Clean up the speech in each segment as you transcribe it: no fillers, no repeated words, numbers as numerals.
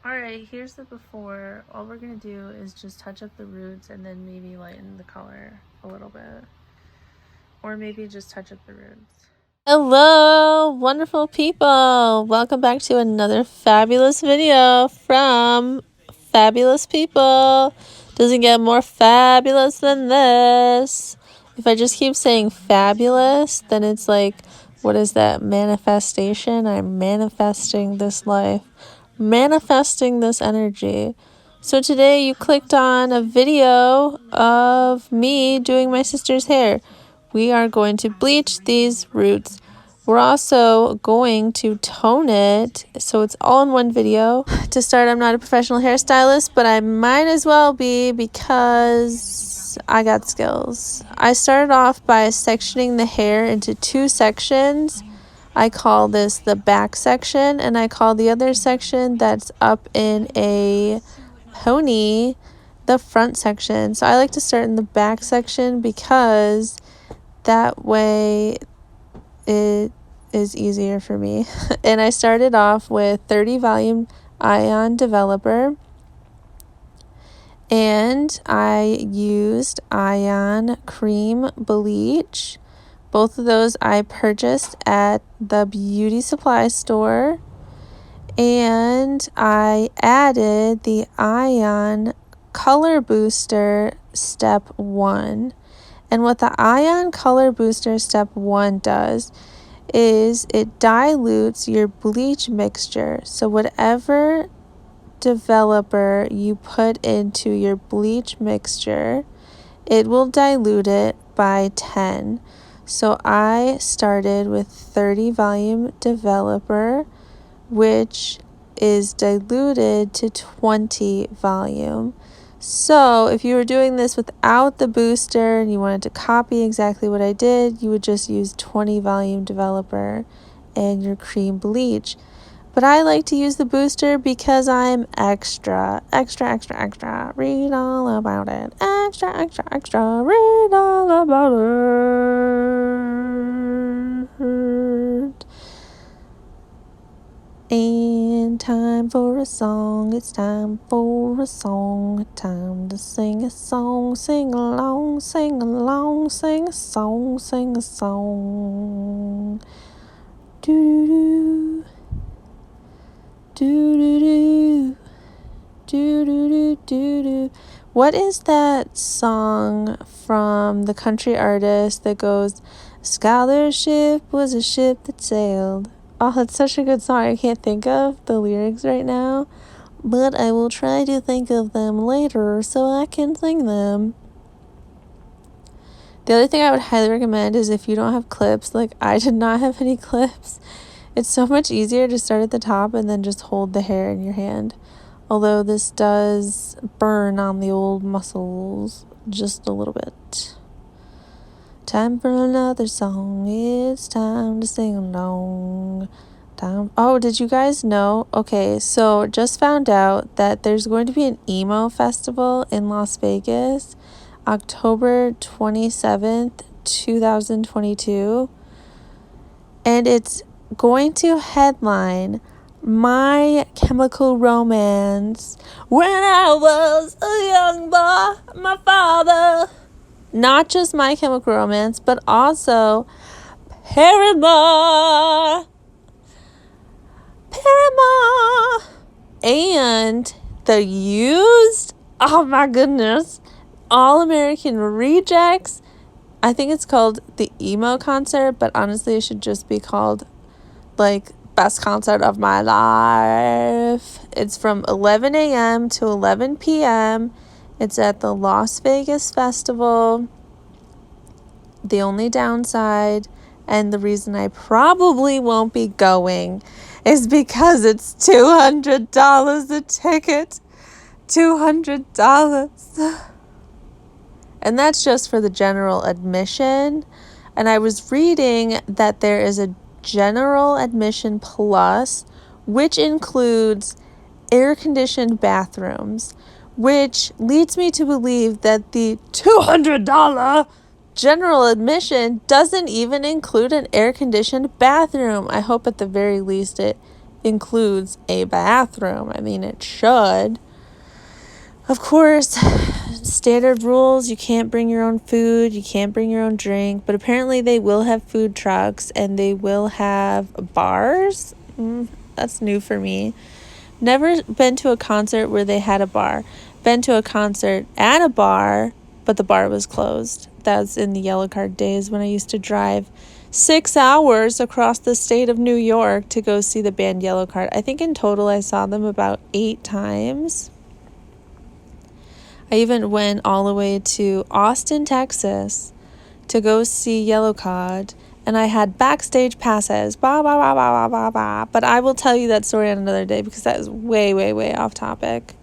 Alright, here's the before. All we're going to do is just touch up the roots and then maybe lighten the color a little bit. Or maybe just touch up the roots. Hello, wonderful people. Welcome back to another fabulous video from Fabulous People. Doesn't get more fabulous than this. If I just keep saying fabulous, then it's like, what is that? Manifestation? I'm manifesting this life. Manifesting this energy. So today you clicked on a video of me doing my sister's hair. We are going to bleach these roots. We're also going to tone it, so it's all in one video. To start, I'm not a professional hairstylist, but I might as well be because I got skills. I started off by sectioning the hair into two sections. I call this the back section, and I call the other section that's up in a pony the front section. So I like to start in the back section because that way it is easier for me. And I started off with 30 volume ion developer, and I used ion cream bleach. Both of those I purchased at the beauty supply store, and I added the ion color booster step 1. And what the ion color booster step 1 does is it dilutes your bleach mixture. So whatever developer you put into your bleach mixture, it will dilute it by 10. So I started with 30 volume developer, which is diluted to 20 volume. So if you were doing this without the booster and you wanted to copy exactly what I did, you would just use 20 volume developer and your cream bleach. But I like to use the booster because I'm extra. Read all about it. Extra. Read all about it. And time for a song. It's time for a song. Time to sing a song. Sing along. Sing a song. Sing a song. Do-do-do. Do-do-do. Do-do-do-do-do. What is that song from the country artist that goes, "Scholarship was a ship that sailed"? Oh, it's such a good song. I can't think of the lyrics right now, but I will try to think of them later so I can sing them. The other thing I would highly recommend is if you don't have clips, like I did not have any clips, it's so much easier to start at the top and then just hold the hair in your hand. Although this does burn on the old muscles just a little bit. Time for another song. It's time to sing along. Oh, did you guys know? Okay, so just found out that there's going to be an emo festival in Las Vegas, October 27th, 2022. And it's going to headline My Chemical Romance. When I was a young boy, my father. Not just My Chemical Romance, but also Paramore. And the used, oh my goodness, All American Rejects. I think it's called the emo concert, but honestly it should just be called like best concert of my life. It's from 11 a.m. to 11 p.m. It's at the Las Vegas Festival. The only downside, and the reason I probably won't be going, is because it's $200 a ticket. $200. And that's just for the general admission. And I was reading that there is a general admission plus, which includes air-conditioned bathrooms, which leads me to believe that the $200 general admission doesn't even include an air-conditioned bathroom. I hope at the very least it includes a bathroom. I mean, it should. Of course, standard rules, you can't bring your own food, you can't bring your own drink, but apparently they will have food trucks and they will have bars. That's new for me. Never been to a concert where they had a bar. Been to a concert at a bar, but the bar was closed. That was in the yellow card days when I used to drive 6 hours across the state of New York to go see the band Yellow Card. I think in total I saw them about 8 times. I even went all the way to Austin, Texas to go see Yellow Card, and I had backstage passes. But I will tell you that story on another day because that is way, way, way off topic.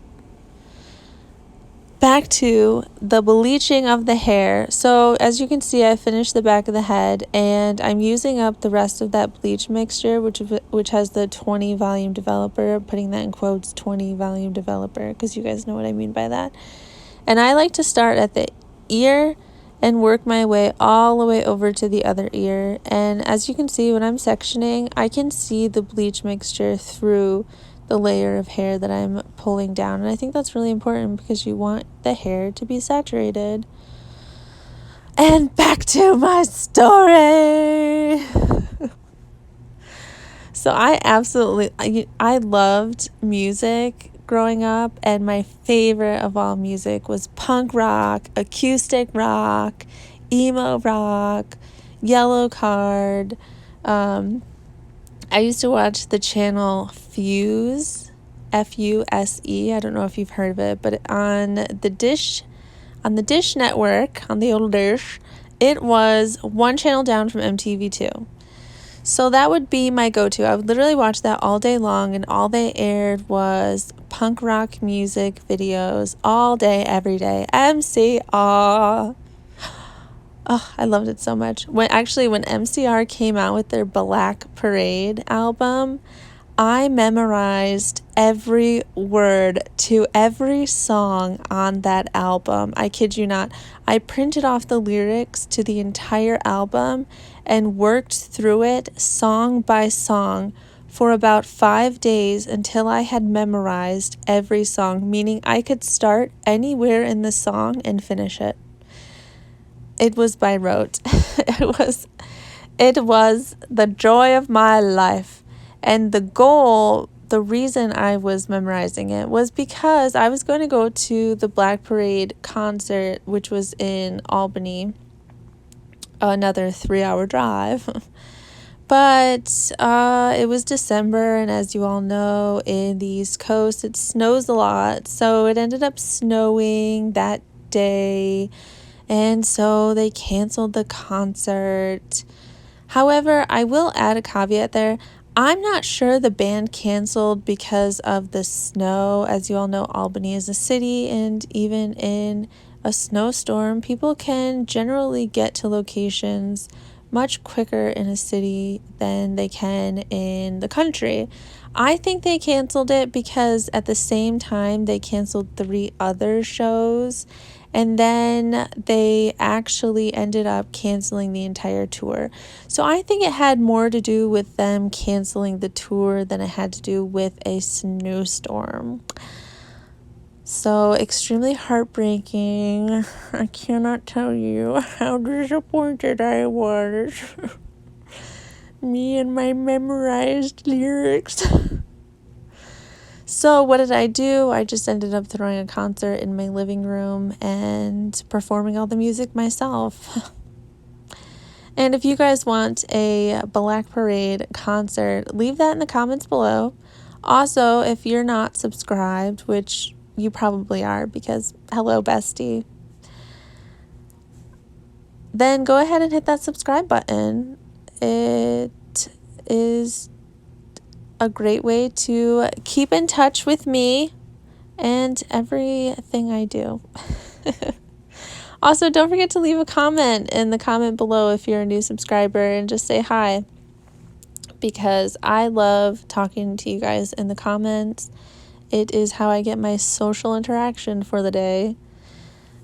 Back to the bleaching of the hair. So as you can see, I finished the back of the head, and I'm using up the rest of that bleach mixture, which has the 20 volume developer. I'm putting that in quotes, 20 volume developer, because you guys know what I mean by that. And I like to start at the ear and work my way all the way over to the other ear. And as you can see, when I'm sectioning, I can see the bleach mixture through the layer of hair that I'm pulling down. And I think that's really important because you want the hair to be saturated. And back to my story. So I loved music growing up, and my favorite of all music was punk rock, acoustic rock, emo rock, Yellow Card. I used to watch the channel Fuse, Fuse. I don't know if you've heard of it, but on the Dish network, on the old Dish, it was one channel down from MTV2. So that would be my go-to. I would literally watch that all day long, and all they aired was punk rock music videos all day, every day. MCR. Oh, I loved it so much. When MCR came out with their Black Parade album, I memorized every word to every song on that album. I kid you not. I printed off the lyrics to the entire album and worked through it song by song for about 5 days until I had memorized every song, meaning I could start anywhere in the song and finish it. It was by rote. It was the joy of my life. And the reason I was memorizing it was because I was going to go to the Black Parade concert, which was in Albany, another 3-hour drive. But it was December, and as you all know, in the East Coast, it snows a lot. So it ended up snowing that day, and so they canceled the concert. However, I will add a caveat there. I'm not sure the band canceled because of the snow. As you all know, Albany is a city, and even in a snowstorm, people can generally get to locations much quicker in a city than they can in the country. I think they canceled it because at the same time they canceled 3 other shows, and then they actually ended up canceling the entire tour. So I think it had more to do with them canceling the tour than it had to do with a snowstorm. So extremely heartbreaking. I cannot tell you how disappointed I was. Me and my memorized lyrics. So what did I do? I just ended up throwing a concert in my living room and performing all the music myself. And if you guys want a Black Parade concert, leave that in the comments below. Also, if you're not subscribed, which you probably are because hello bestie, then go ahead and hit that subscribe button. It is a great way to keep in touch with me and everything I do. Also, don't forget to leave a comment in the comment below if you're a new subscriber and just say hi, because I love talking to you guys in the comments. It is how I get my social interaction for the day.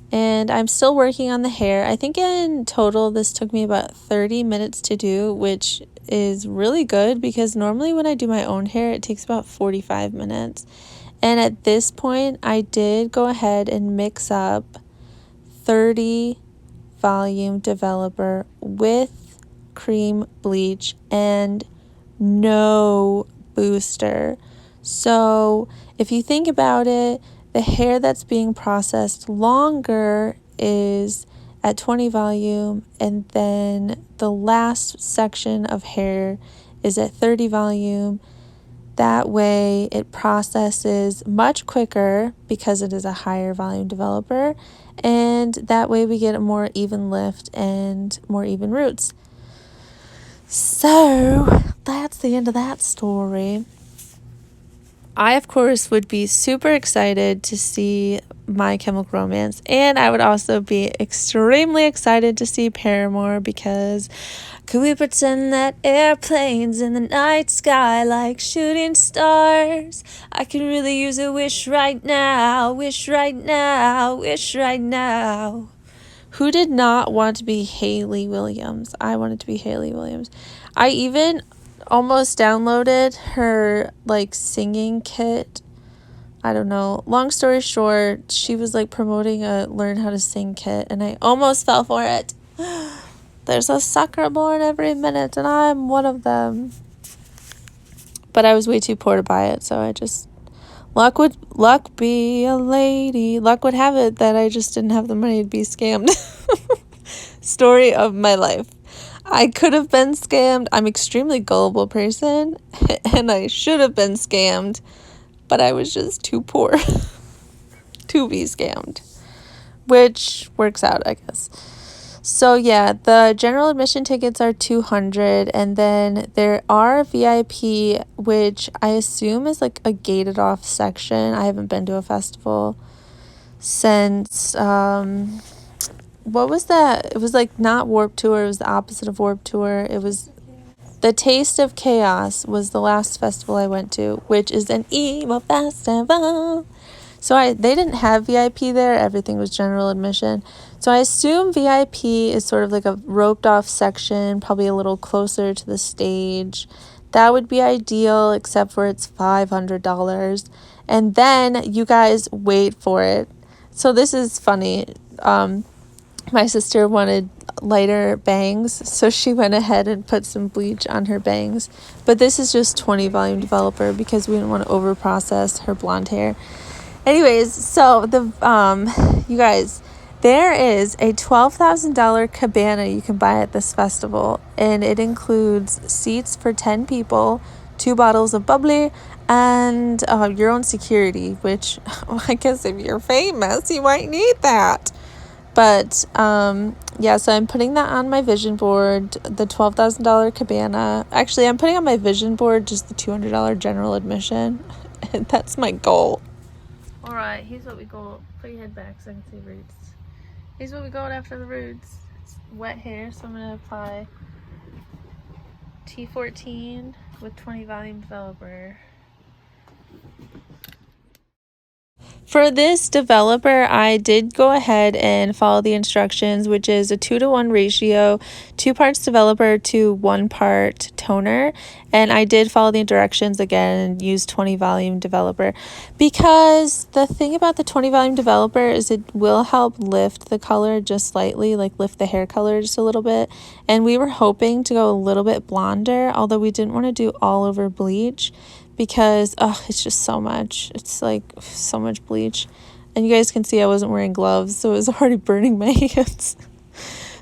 And I'm still working on the hair. I think in total this took me about 30 minutes to do, which is really good because normally when I do my own hair, it takes about 45 minutes. And at this point, I did go ahead and mix up 30 volume developer with cream bleach and no booster. So if you think about it, the hair that's being processed longer is at 20 volume, and then the last section of hair is at 30 volume. That way it processes much quicker because it is a higher volume developer, and that way we get a more even lift and more even roots. So that's the end of that story. I, of course, would be super excited to see My Chemical Romance, and I would also be extremely excited to see Paramore, because could we pretend that airplanes in the night sky like shooting stars? I could really use a wish right now, wish right now, wish right now. Who did not want to be Hayley Williams? I wanted to be Hayley Williams. I even almost downloaded her like singing kit. I don't know. Long story short, she was like promoting a learn how to sing kit, and I almost fell for it. There's a sucker born every minute, and I'm one of them. But I was way too poor to buy it, so I just luck be a lady. Luck would have it that I just didn't have the money to be scammed. Story of my life. I could have been scammed. I'm an extremely gullible person, and I should have been scammed, but I was just too poor to be scammed, which works out, I guess. So yeah, the general admission tickets are $200, and then there are VIP, which I assume is like a gated off section. I haven't been to a festival since what was that? It was like not Warped Tour, it was the opposite of Warped Tour. It was the Taste of Chaos was the last festival I went to, which is an emo festival. So they didn't have VIP there. Everything was general admission. So I assume VIP is sort of like a roped off section, probably a little closer to the stage. That would be ideal, except for it's $500. And then you guys wait for it. So this is funny. My sister wanted lighter bangs, so she went ahead and put some bleach on her bangs. But this is just 20 volume developer because we didn't want to over process her blonde hair. Anyways, so you guys, there is a $12,000 cabana you can buy at this festival, and it includes seats for 10 people, 2 bottles of bubbly, and your own security, which I guess if you're famous, you might need that. But yeah, so I'm putting that on my vision board, the $12,000 cabana. Actually, I'm putting on my vision board just the $200 general admission, and that's my goal. Alright, here's what we go. Put your head back so I can see roots. Here's what we got after the roots. It's wet hair, so I'm going to apply T14 with 20 volume developer. For this developer, I did go ahead and follow the instructions, which is a 2-to-1 ratio, 2 parts developer to 1 part toner. And I did follow the directions again and use 20 volume developer, because the thing about the 20 volume developer is it will help lift the color just slightly, like lift the hair color just a little bit. And we were hoping to go a little bit blonder, although we didn't want to do all over bleach, because it's just so much. It's like so much bleach. And you guys can see I wasn't wearing gloves, so it was already burning my hands.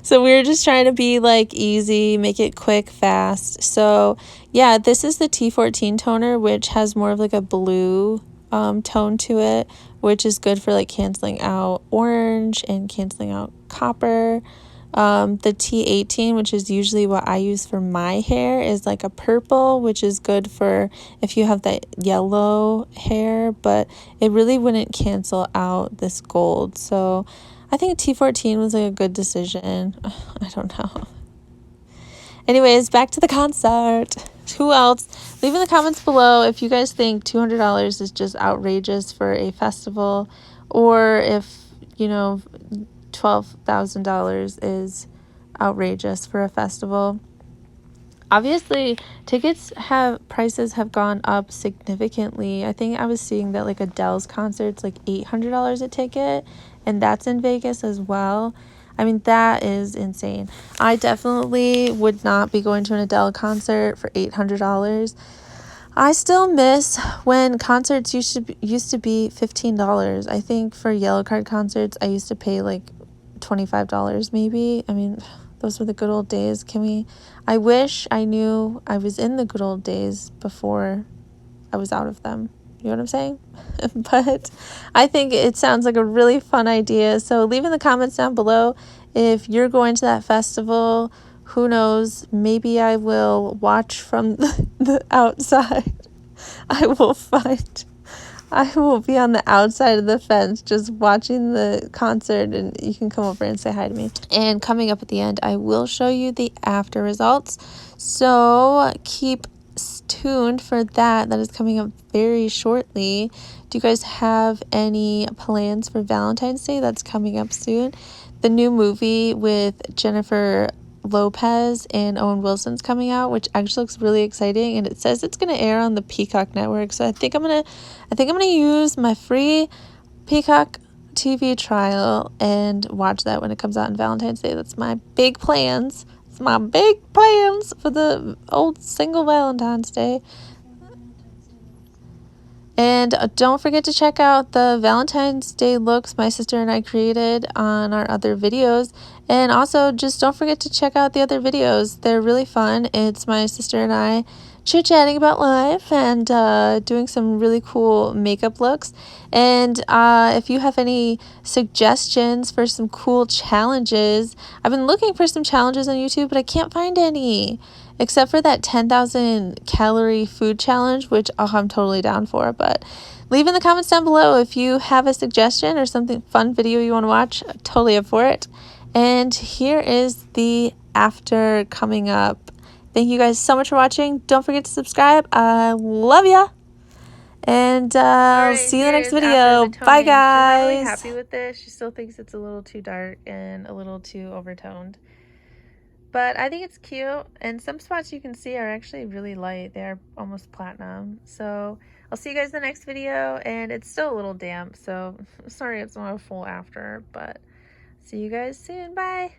So we were just trying to be like easy, make it quick, fast. So yeah, this is the T14 toner, which has more of like a blue tone to it, which is good for like canceling out orange and canceling out copper. The T18, which is usually what I use for my hair, is like a purple, which is good for if you have that yellow hair, but it really wouldn't cancel out this gold. So I think T14 was like a good decision. I don't know. Anyways, back to the concert. Who else? Leave in the comments below if you guys think $200 is just outrageous for a festival, or if, you know, $12,000 is outrageous for a festival. Obviously, prices have gone up significantly. I think I was seeing that like Adele's concert's like $800 a ticket, and that's in Vegas as well. I mean, that is insane. I definitely would not be going to an Adele concert for $800. I still miss when concerts used to be $15. I think for yellow card concerts, I used to pay like $25 maybe. I mean, those were the good old days. I wish I knew I was in the good old days before I was out of them. You know what I'm saying? But I think it sounds like a really fun idea. So leave in the comments down below if you're going to that festival. Who knows? Maybe I will watch from the outside. I will be on the outside of the fence just watching the concert, and you can come over and say hi to me. And coming up at the end, I will show you the after results. So keep tuned for that. That is coming up very shortly. Do you guys have any plans for Valentine's Day? That's coming up soon. The new movie with Jennifer Lopez and Owen Wilson's coming out, which actually looks really exciting, and it says it's going to air on the Peacock network. So I think I'm going to use my free Peacock TV trial and watch that when it comes out on Valentine's Day. That's my big plans. It's my big plans for the old single Valentine's Day. And don't forget to check out the Valentine's Day looks my sister and I created on our other videos. And also, just don't forget to check out the other videos. They're really fun. It's my sister and I chit-chatting about life and doing some really cool makeup looks. And if you have any suggestions for some cool challenges, I've been looking for some challenges on YouTube, but I can't find any. Except for that 10,000 calorie food challenge, which I'm totally down for. But leave in the comments down below if you have a suggestion or something fun video you want to watch. I'm totally up for it. And here is the after coming up. Thank you guys so much for watching. Don't forget to subscribe. I love ya. And I'll see you in the next video. Bye, guys. She's not really happy with this. She still thinks it's a little too dark and a little too overtoned. But I think it's cute, and some spots you can see are actually really light. They are almost platinum. So I'll see you guys in the next video, and it's still a little damp, so sorry it's not a full after, but see you guys soon. Bye!